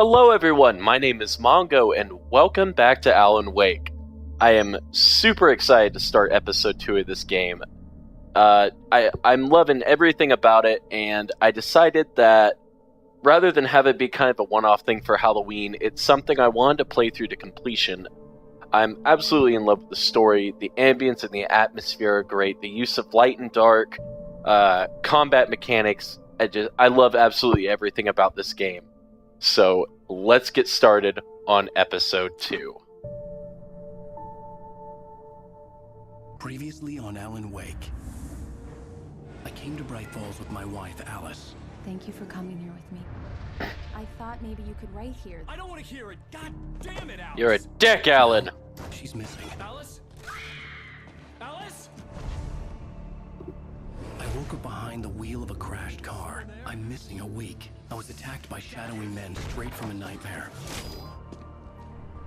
Hello everyone, my name is Mongo and welcome back to Alan Wake. I am super excited to start episode 2 of this game. I'm loving everything about it, and I decided that rather than have it be kind of a one-off thing for Halloween, it's something I wanted to play through to completion. I'm absolutely in love with the story, the ambience and the atmosphere are great, the use of light and dark, combat mechanics, I love absolutely everything about this game. So, let's get started on episode 2. Previously on Alan Wake. I came to Bright Falls with my wife, Alice. Thank you for coming here with me. I thought maybe you could write here. I don't want to hear it! God damn it, Alice! You're a dick, Alan! She's missing. Alice? Alice? I woke up behind the wheel of a crashed car. I'm missing a week. I was attacked by shadowy men straight from a nightmare.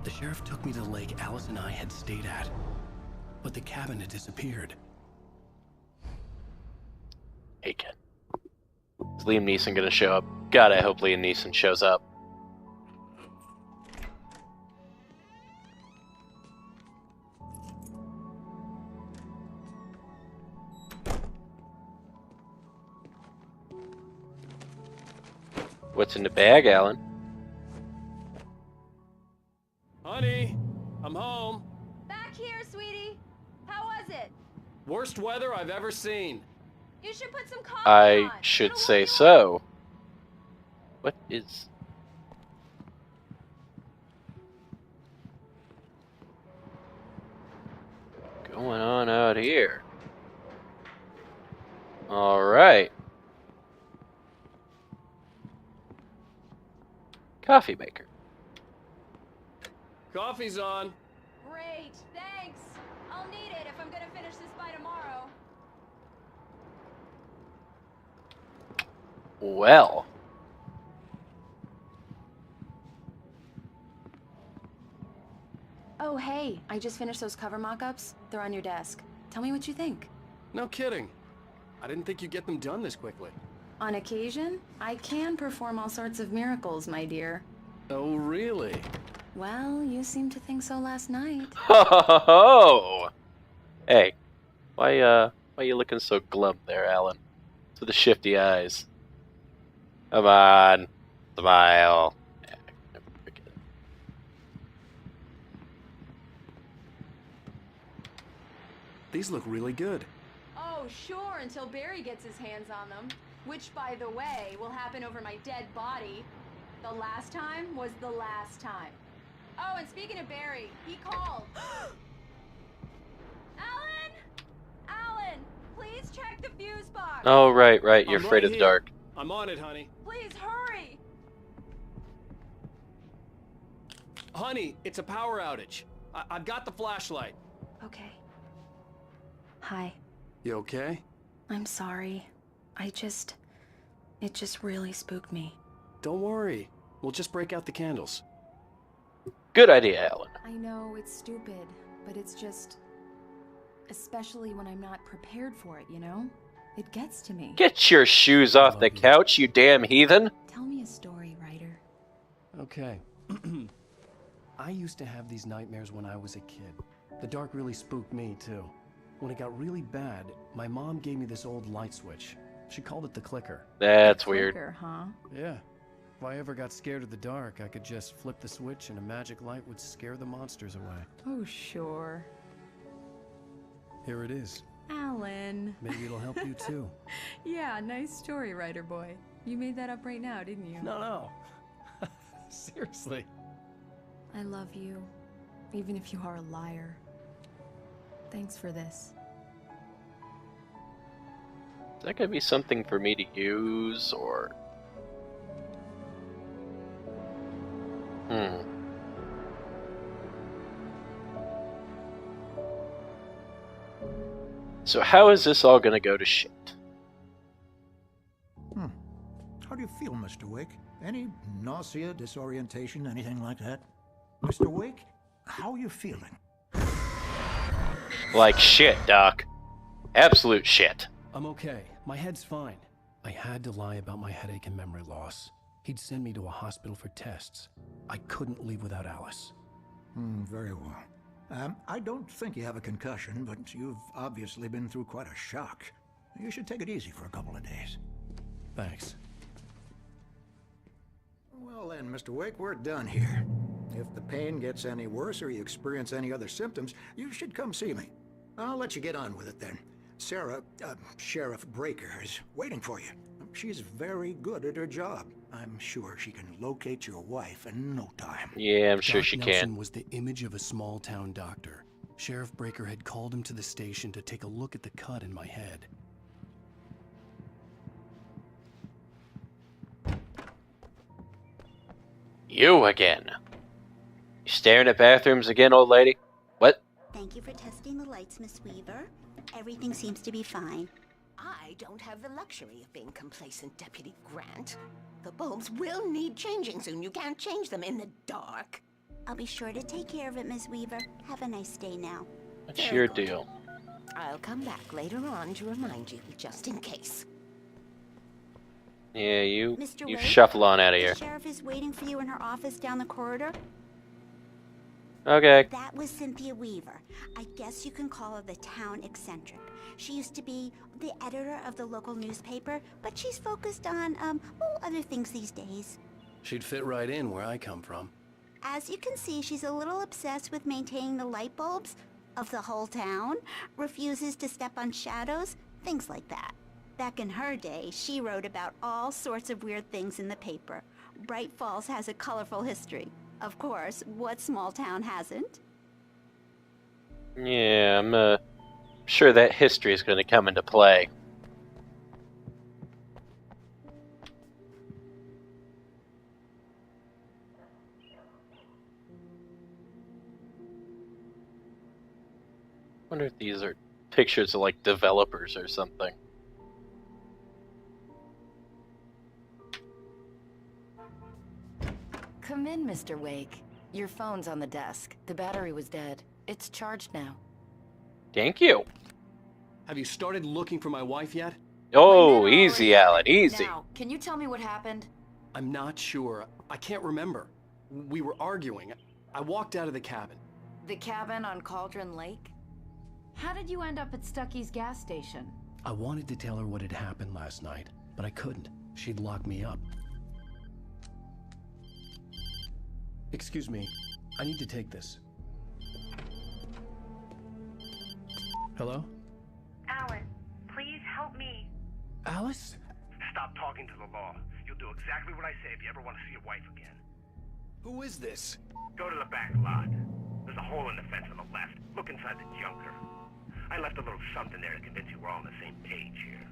The sheriff took me to the lake Alice and I had stayed at, but the cabin had disappeared. Hey, kid. Is Liam Neeson gonna show up? God, I hope Liam Neeson shows up. What's in the bag, Alan? Honey, I'm home. Back here, sweetie. How was it? Worst weather I've ever seen. You should put some coffee I on. should It'll say warm you up. so. What is... going on out here? Alright. Coffee maker. Coffee's on. Great, thanks. I'll need it if I'm gonna finish this by tomorrow. Well. Oh, hey, I just finished those cover mock-ups. They're on your desk. Tell me what you think. No kidding. I didn't think you'd get them done this quickly. On occasion, I can perform all sorts of miracles, my dear. Oh, really? Well, you seemed to think so last night. Ho ho ho ho! Hey, why you looking so glum there, Alan? With the shifty eyes. Come on, smile. These look really good. Oh, sure, until Barry gets his hands on them. Which, by the way, will happen over my dead body. The last time was the last time. Oh, and speaking of Barry, he called. Alan! Alan, please check the fuse box. Oh, right, you're I'm afraid right of the here. dark. I'm on it, honey. Please hurry. Honey, it's a power outage. I've got the flashlight. Okay. Hi. You okay? I'm sorry. It just really spooked me. Don't worry. We'll just break out the candles. Good idea, Alan. I know it's stupid, but it's just... especially when I'm not prepared for it, you know? It gets to me. Get your shoes off the couch, you damn heathen! Tell me a story, writer. Okay. I used to have these nightmares when I was a kid. The dark really spooked me, too. When it got really bad, my mom gave me this old light switch. She called it the clicker. That's weird. Clicker, huh? Yeah. If I ever got scared of the dark, I could just flip the switch and a magic light would scare the monsters away. Oh, sure. Here it is. Alan. Maybe it'll help you too. Yeah, nice story, writer boy. You made that up right now, didn't you? No. Seriously. I love you, even if you are a liar. Thanks for this. Is that gonna be something for me to use, or... So how is this all gonna go to shit? How do you feel, Mr. Wake? Any nausea, disorientation, anything like that? Mr. Wake, how are you feeling? Like shit, Doc. Absolute shit. I'm okay. My head's fine. I had to lie about my headache and memory loss. He'd send me to a hospital for tests. I couldn't leave without Alice. Very well. I don't think you have a concussion, but you've obviously been through quite a shock. You should take it easy for a couple of days. Thanks. Well then, Mr. Wake, we're done here. If the pain gets any worse or you experience any other symptoms, you should come see me. I'll let you get on with it then. Sarah, Sheriff Breaker, is waiting for you. She's very good at her job. I'm sure she can locate your wife in no time. Yeah, I'm sure Doc she Nelson can. was the image of a small-town doctor. Sheriff Breaker had called him to the station to take a look at the cut in my head. You again. You staring at bathrooms again, old lady? What? Thank you for testing the lights, Miss Weaver. Everything seems to be fine. I don't have the luxury of being complacent, Deputy Grant. The bulbs will need changing soon. You can't change them in the dark. I'll be sure to take care of it, Miss Weaver. Have a nice day now. What's Very your good. deal? I'll come back later on to remind you, just in case. Yeah, you Mr. you Wake, shuffle on out of the here. sheriff is waiting for you in her office down the corridor. Okay. That was Cynthia Weaver. I guess you can call her the town eccentric. She used to be the editor of the local newspaper, but she's focused on, other things these days. She'd fit right in where I come from. As you can see, she's a little obsessed with maintaining the light bulbs of the whole town, refuses to step on shadows, things like that. Back in her day, she wrote about all sorts of weird things in the paper. Bright Falls has a colorful history. Of course, what small town hasn't? Yeah, I'm sure that history is going to come into play. Wonder if these are pictures of like developers or something. Come in, Mr. Wake. Your phone's on the desk. The battery was dead. It's charged now. Thank you. Have you started looking for my wife yet? Oh, My men are easy, already- Alan, easy. Now, can you tell me what happened? I'm not sure. I can't remember. We were arguing. I walked out of the cabin. The cabin on Cauldron Lake? How did you end up at Stucky's gas station? I wanted to tell her what had happened last night, but I couldn't. She'd lock me up. Excuse me. I need to take this. Hello? Alan, please help me. Alice? Stop talking to the law. You'll do exactly what I say if you ever want to see your wife again. Who is this? Go to the back lot. There's a hole in the fence on the left. Look inside the junker. I left a little something there to convince you we're all on the same page here.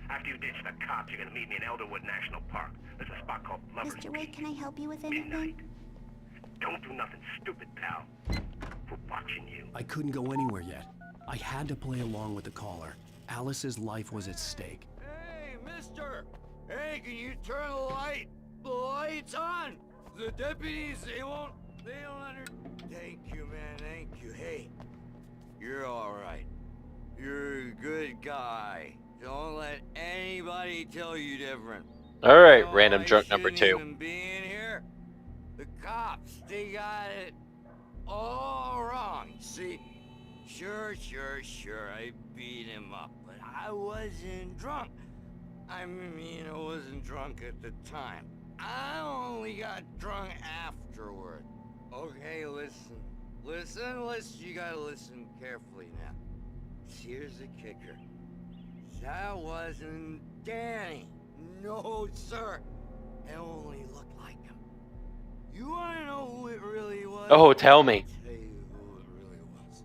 After you ditch the cops, you're gonna meet me in Elderwood National Park. There's a spot called Lover's Mr. Wake, Peak. can I help you with Midnight. anything? Don't do nothing stupid, pal. We're watching you. I couldn't go anywhere yet. I had to play along with the caller. Alice's life was at stake. Hey, mister! Hey, can you turn the light? The light's on! The deputies, they don't Thank you, man, thank you. Hey, you're alright. You're a good guy. Don't let anybody tell you different. All right, You know random why you drunk number shouldn't 2. even be in here? The cops, they got it all wrong. See, sure, I beat him up, but I wasn't drunk. I mean, I wasn't drunk at the time. I only got drunk afterward. Okay, listen. You gotta listen carefully now. Here's the kicker. That wasn't Danny. No, sir. It only looked like him. You wanna know who it really was? Oh, tell me. I'll tell you who it really was.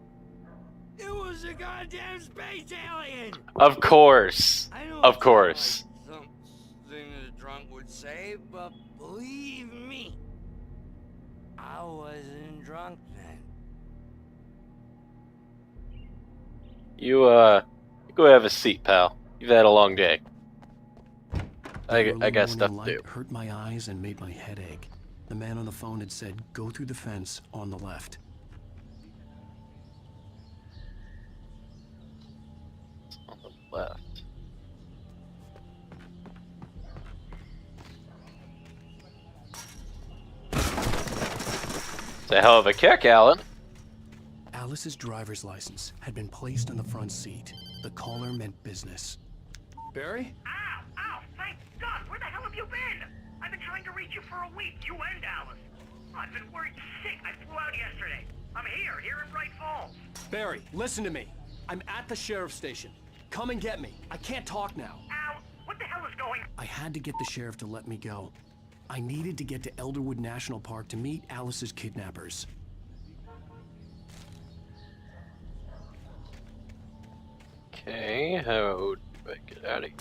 It was a goddamn space alien! Of course. I know Of it's course. Like something a drunk would say, but believe me, I wasn't drunk then. You go have a seat, pal. You've had a long day. The I early got stuff morning to do. light hurt my eyes and made my head ache. The man on the phone had said, go through the fence on the left. On the left. It's a hell of a kick, Alan. Alice's driver's license had been placed on the front seat. The caller meant business. Barry? Ow! Ow! Thank God! Where the hell have you been? I've been trying to reach you for a week, you and Alice. I've been worried sick. I flew out yesterday. I'm here in Bright Falls. Barry, listen to me. I'm at the sheriff's station. Come and get me. I can't talk now. Ow! What the hell is going? I had to get the sheriff to let me go. I needed to get to Elderwood National Park to meet Alice's kidnappers. Okay, how do I get out of here?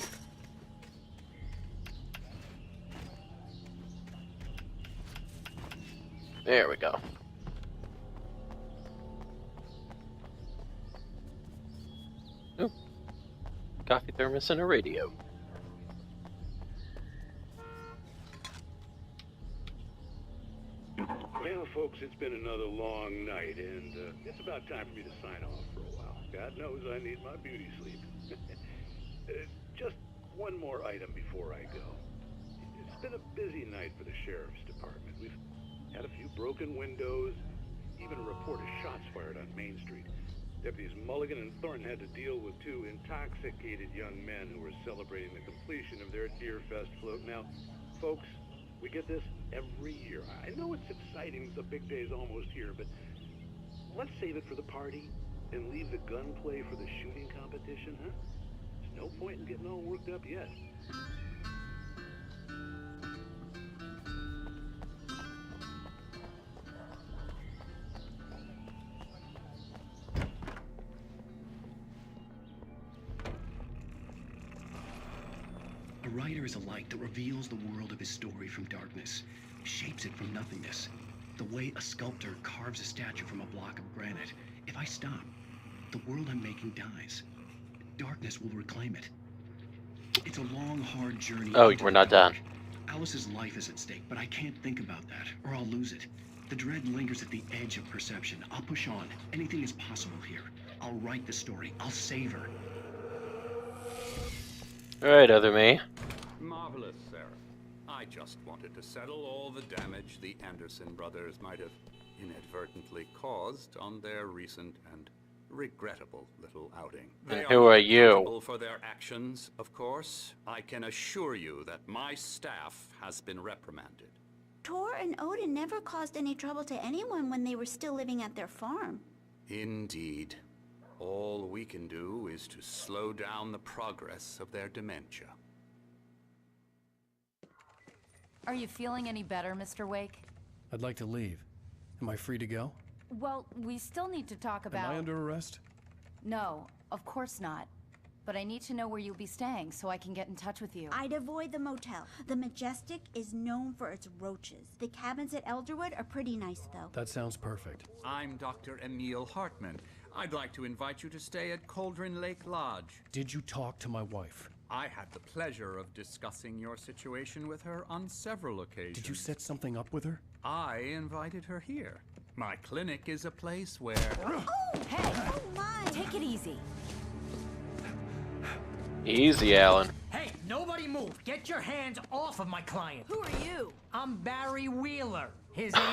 There we go. Ooh. Coffee thermos and a radio. Well, folks, it's been another long night, and it's about time for me to sign off for a while. God knows I need my beauty sleep. Just one more item before I go. It's been a busy night for the sheriff's department. We've had a few broken windows, even a report of shots fired on Main Street. Deputies Mulligan and Thornton had to deal with two intoxicated young men who were celebrating the completion of their Deer Fest float. Now, folks, we get this every year. I know it's exciting, the big day's almost here, but let's save it for the party and leave the gunplay for the shooting competition, huh? There's no point in getting all worked up yet. A writer is a light that reveals the world of his story from darkness, shapes it from nothingness. The way a sculptor carves a statue from a block of granite. If I stop, the world I'm making dies. Darkness will reclaim it. It's a long, hard journey. Oh, we're not done. Alice's life is at stake, but I can't think about that, or I'll lose it. The dread lingers at the edge of perception. I'll push on. Anything is possible here. I'll write the story. I'll save her. Alright, other me. Marvelous, Sarah. I just wanted to settle all the damage the Anderson brothers might have inadvertently caused on their recent and regrettable little outing. And who are you? Accountable for their actions, of course. I can assure you that my staff has been reprimanded. Tor and Odin never caused any trouble to anyone when they were still living at their farm. Indeed. All we can do is to slow down the progress of their dementia. Are you feeling any better, Mr. Wake? I'd like to leave. Am I free to go? Well, we still need to talk about... Am I under arrest? No, of course not. But I need to know where you'll be staying so I can get in touch with you. I'd avoid the motel. The Majestic is known for its roaches. The cabins at Elderwood are pretty nice, though. That sounds perfect. I'm Dr. Emil Hartman. I'd like to invite you to stay at Cauldron Lake Lodge. Did you talk to my wife? I had the pleasure of discussing your situation with her on several occasions. Did you set something up with her? I invited her here. My clinic is a place where... Oh, hey! Oh, my! Take it easy. Easy, Alan. Hey, nobody move! Get your hands off of my client! Who are you? I'm Barry Wheeler, his agent.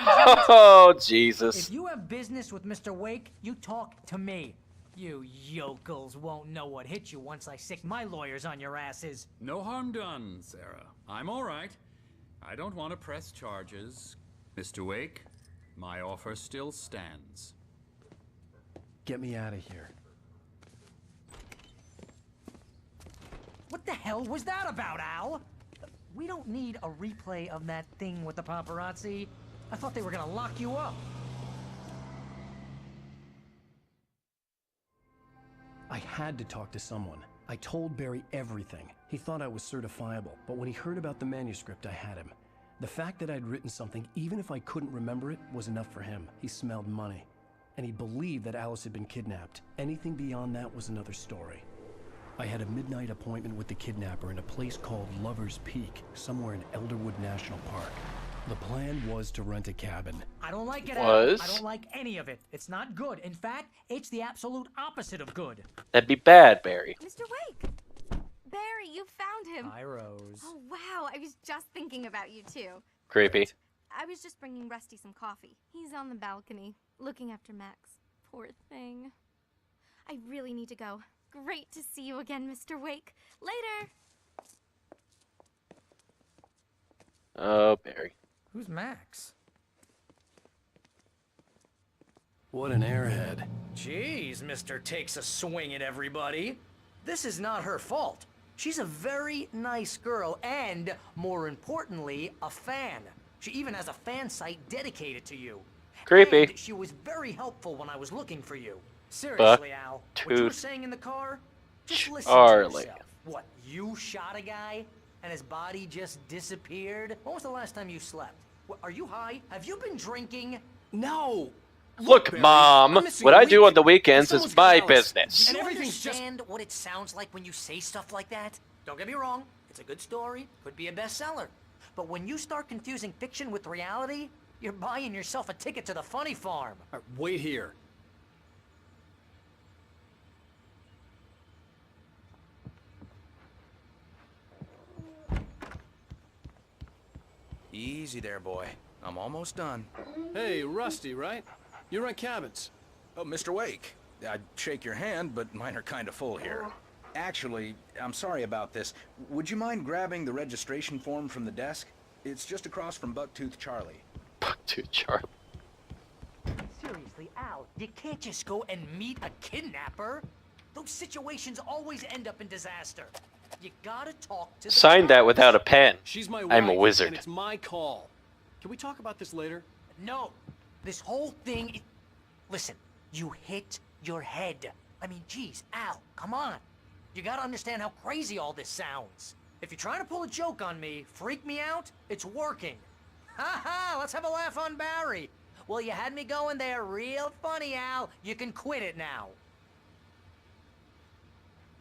Oh, Jesus. If you have business with Mr. Wake, you talk to me. You yokels won't know what hit you once I sick my lawyers on your asses. No harm done, Sarah. I'm all right. I don't want to press charges. Mr. Wake, my offer still stands. Get me out of here. What the hell was that about, Al? We don't need a replay of that thing with the paparazzi. I thought they were gonna lock you up. I had to talk to someone. I told Barry everything. He thought I was certifiable, but when he heard about the manuscript, I had him. The fact that I'd written something, even if I couldn't remember it, was enough for him. He smelled money. And he believed that Alice had been kidnapped. Anything beyond that was another story. I had a midnight appointment with the kidnapper in a place called Lover's Peak, somewhere in Elderwood National Park. The plan was to rent a cabin. I don't like it, Al. I don't like any of it. It's not good. In fact, it's the absolute opposite of good. That'd be bad, Barry. Mr. Wake! Barry, you found him! Hi, Rose. Oh, wow. I was just thinking about you, too. Creepy. I was just bringing Rusty some coffee. He's on the balcony, looking after Max. Poor thing. I really need to go. Great to see you again, Mr. Wake. Later! Oh, Barry. Who's Max? What an airhead. Jeez, Mr. Takes a swing at everybody. This is not her fault. She's a very nice girl and, more importantly, a fan. She even has a fan site dedicated to you. Creepy. And she was very helpful when I was looking for you. Seriously, Al, what you were saying in the car? Just listen to yourself. What, you shot a guy and his body just disappeared? When was the last time you slept? What, are you high? Have you been drinking? No! Look, Barry, Mom, what I do on the weekends is my business. Do you understand what it sounds like when you say stuff like that? Don't get me wrong, it's a good story, could be a bestseller. But when you start confusing fiction with reality, you're buying yourself a ticket to the funny farm. All right, wait here. Easy there, boy. I'm almost done. Hey, Rusty, right? You rent cabins. Oh, Mr. Wake. I'd shake your hand, but mine are kind of full here. Actually, I'm sorry about this. Would you mind grabbing the registration form from the desk? It's just across from Bucktooth Charlie. Bucktooth Charlie. Seriously, Al, you can't just go and meet a kidnapper. Those situations always end up in disaster. You gotta talk to the Sign that without a pen. She's my I'm a wife, wizard. and it's my call. Can we talk about this later? No. This whole thing... Listen, you hit your head. I mean, geez, Al, come on. You gotta understand how crazy all this sounds. If you're trying to pull a joke on me, freak me out, it's working. Ha ha, let's have a laugh on Barry. Well, you had me going there real funny, Al. You can quit it now.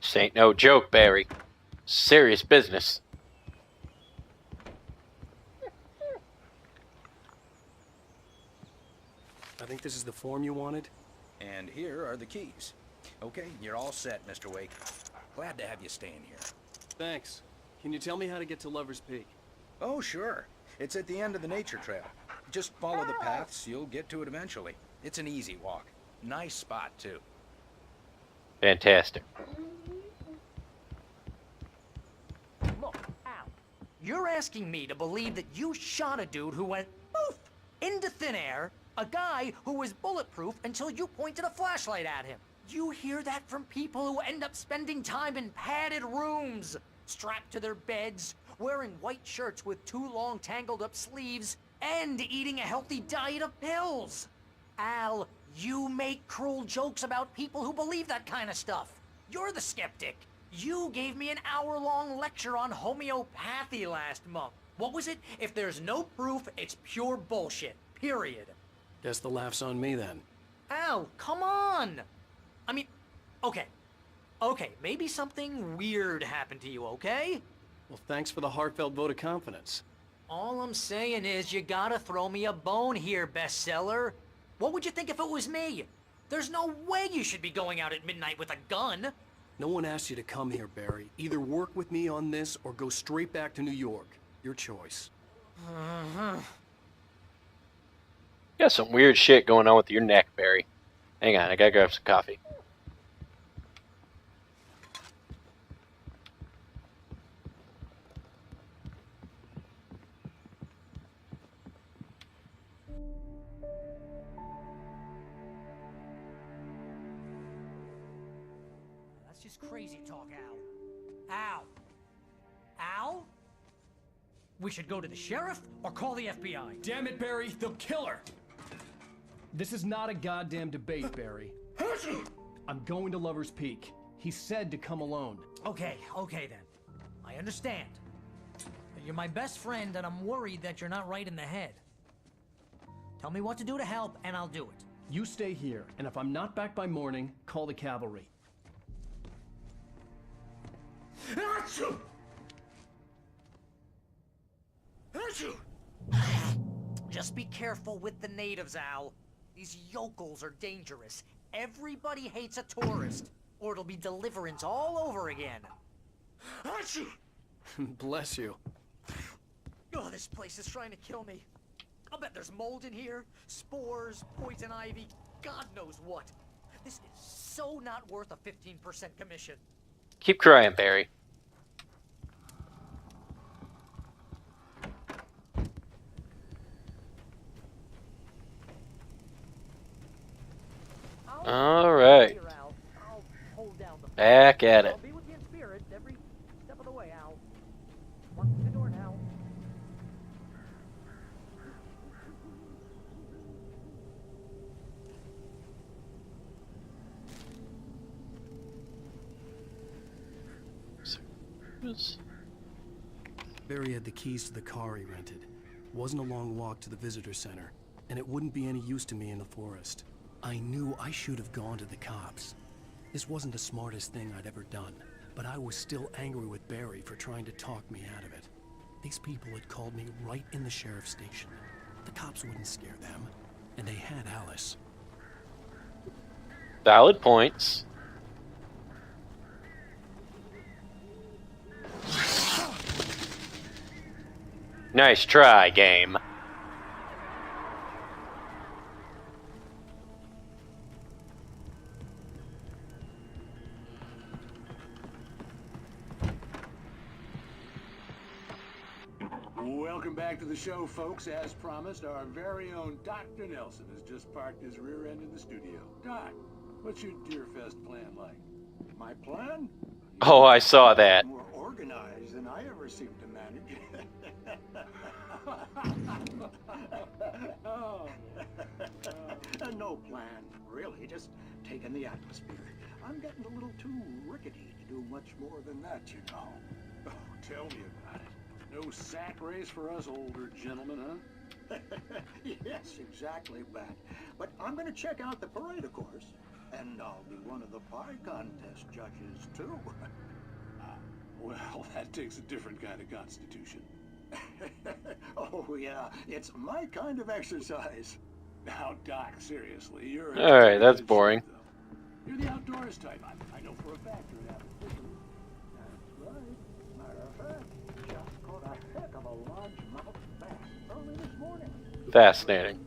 This ain't no joke, Barry. Serious business. I think this is the form you wanted. And here are the keys. Okay, you're all set, Mr. Wake. Glad to have you staying here. Thanks. Can you tell me how to get to Lover's Peak? Oh, sure. It's at the end of the nature trail. Just follow the paths, you'll get to it eventually. It's an easy walk. Nice spot, too. Fantastic. Look, Al, you're asking me to believe that you shot a dude who went poof into thin air, a guy who was bulletproof until you pointed a flashlight at him. You hear that from people who end up spending time in padded rooms, strapped to their beds, wearing white shirts with too long tangled up sleeves, and eating a healthy diet of pills. Al, you make cruel jokes about people who believe that kind of stuff. You're the skeptic. You gave me an hour-long lecture on homeopathy last month. What was it? If there's no proof, it's pure bullshit. Period. Guess the laugh's on me then. Al, come on! I mean, okay. Okay, maybe something weird happened to you, okay? Well, thanks for the heartfelt vote of confidence. All I'm saying is you gotta throw me a bone here, bestseller. What would you think if it was me? There's no way you should be going out at midnight with a gun. No one asked you to come here, Barry. Either work with me on this or go straight back to New York. Your choice. You got some weird shit going on with your neck, Barry. Hang on, I gotta grab some coffee. That's just crazy talk, Al. Al! Al? We should go to the sheriff or call the FBI. Damn it, Barry, they'll kill her! This is not a goddamn debate, Barry. I'm going to Lover's Peak. He said to come alone. Okay then. I understand. But you're my best friend and I'm worried that you're not right in the head. Tell me what to do to help and I'll do it. You stay here, and if I'm not back by morning, call the cavalry. Just be careful with the natives, Al. These yokels are dangerous. Everybody hates a tourist, or it'll be Deliverance all over again. Bless you. Oh, this place is trying to kill me. I'll bet there's mold in here, spores, poison ivy, God knows what. This is so not worth a 15% commission. Keep crying, Barry. All right. Back at it. I'll be with you in spirit every step of the way, Al. Walk through the door now. Barry had the keys to the car he rented. Wasn't a long walk to the visitor center, and it wouldn't be any use to me in the forest. I knew I should have gone to the cops. This wasn't the smartest thing I'd ever done, but I was still angry with Barry for trying to talk me out of it. These people had called me right in the sheriff's station. The cops wouldn't scare them, and they had Alice. Valid points. Nice try, game. Welcome back to the show, folks. As promised, our very own Dr. Nelson has just parked his rear end in the studio. Doc, what's your Deerfest plan like? My plan? Oh, I saw that. More organized than I ever seem to manage. No plan, really. Just taking the atmosphere. I'm getting a little too rickety to do much more than that, you know. Oh, tell me about it. No sack race for us older gentlemen, huh? Yes, exactly, Bat. But I'm going to check out the parade, of course. And I'll be one of the pie contest judges, too. Well, that takes a different kind of constitution. Oh, yeah. It's my kind of exercise. Now, Doc, seriously, you're... Alright, that's boring. You're the outdoors type. I know for a fact you're an avid fisher. That's right. Matter of fact, just caught a heck of a largemouth bass early this morning. Fascinating.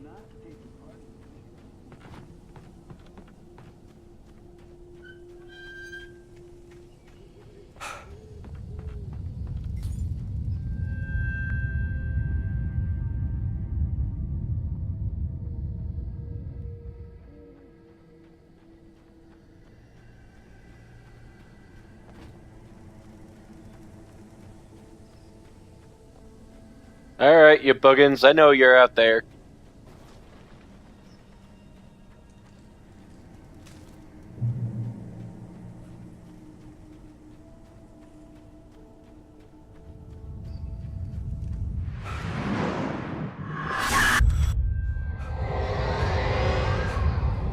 Alright, you boogans, I know you're out there.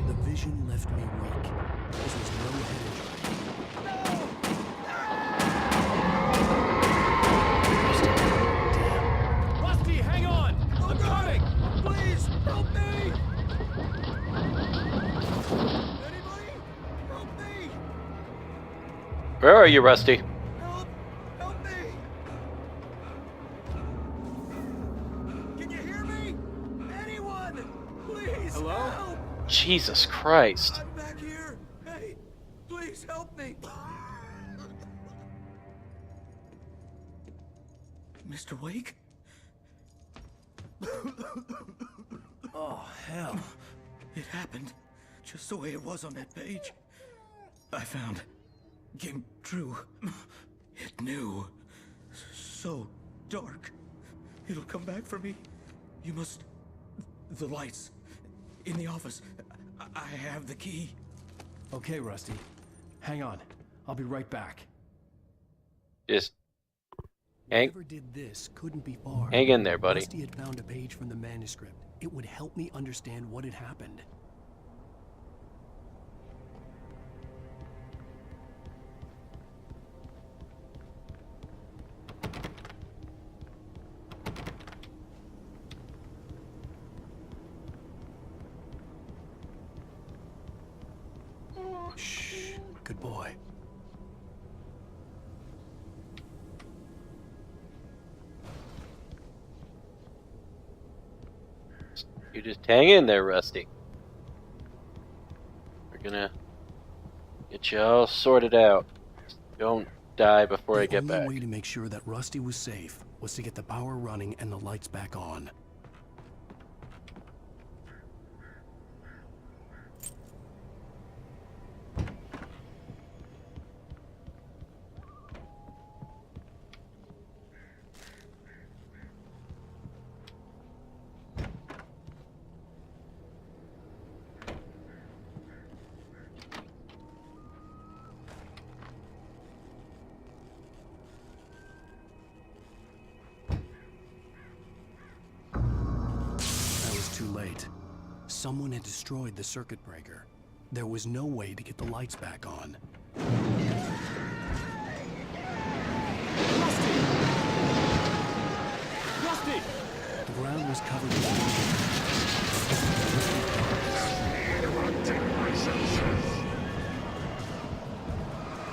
The vision left me weak. This was no head injury. Rusty, hang on! I'm coming! Please, help me! Anybody? Help me! Where are you, Rusty? Help me! Can you hear me? Anyone? Please, Hello? help! Jesus Christ. I'm back here! Hey, please help me! Mr. Wake? Oh, hell. It happened just the way it was on that page. I found. Came true. It knew. So dark. It'll come back for me. You must... The lights. In the office. I have the key. Okay, Rusty. Hang on. I'll be right back. Just hang, Whoever did this couldn't be far. hang in there, buddy. Rusty had found a page from the manuscript. It would help me understand what had happened. Shh. Good boy. You just hang in there, Rusty. We're gonna get you all sorted out. Don't die before I get back. The only way to make sure that Rusty was safe was to get the power running and the lights back on. Too late. Someone had destroyed the circuit breaker. There was no way to get the lights back on. Rusty! The ground was covered with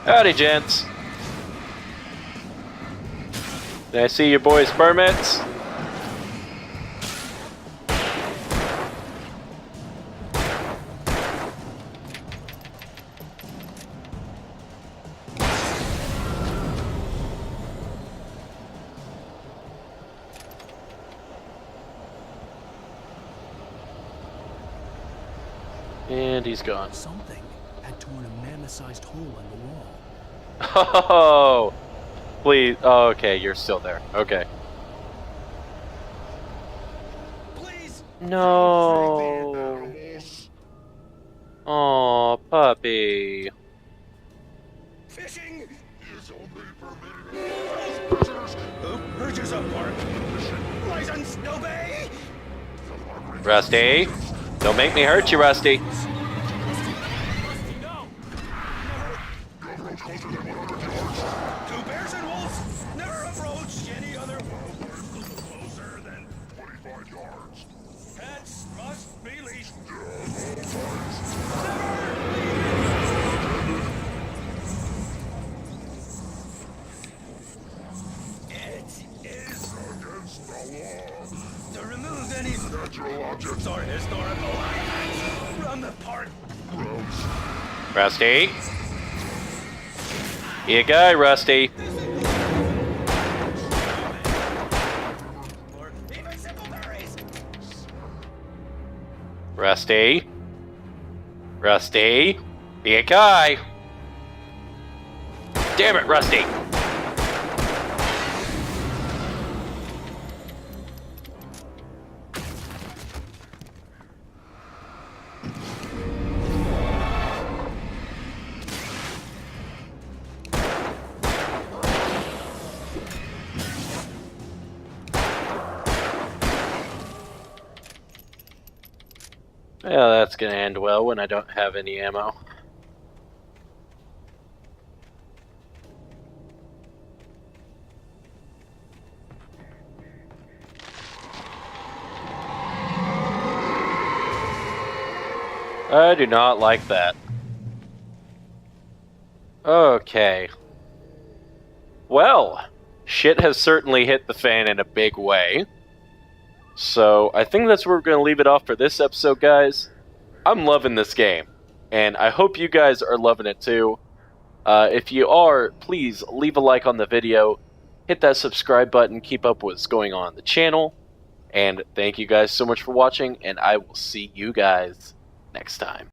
Howdy, gents. Did I see your boys' permits? And he's gone. Something had torn a mammoth-sized hole in the wall. Oh, please. Oh, okay, you're still there. Okay. Please. No. Oh, puppy. Fishing is only permitted. Who purchase a park? License, no bay. Rusty, don't make me hurt you, Rusty. Two bears and wolves never approached any other closer than 25 yards. Pets must be leashed. It is against the law to remove any natural objects or historical artifacts from the park. Rusty. You guy, Rusty. Rusty. Rusty. Be a guy. Damn it, Rusty. Yeah, that's gonna end well when I don't have any ammo. I do not like that. Okay. Well, shit has certainly hit the fan in a big way. So, I think that's where we're going to leave it off for this episode, guys. I'm loving this game, and I hope you guys are loving it too. If you are, please leave a like on the video, hit that subscribe button, keep up with what's going on the channel, and thank you guys so much for watching, and I will see you guys next time.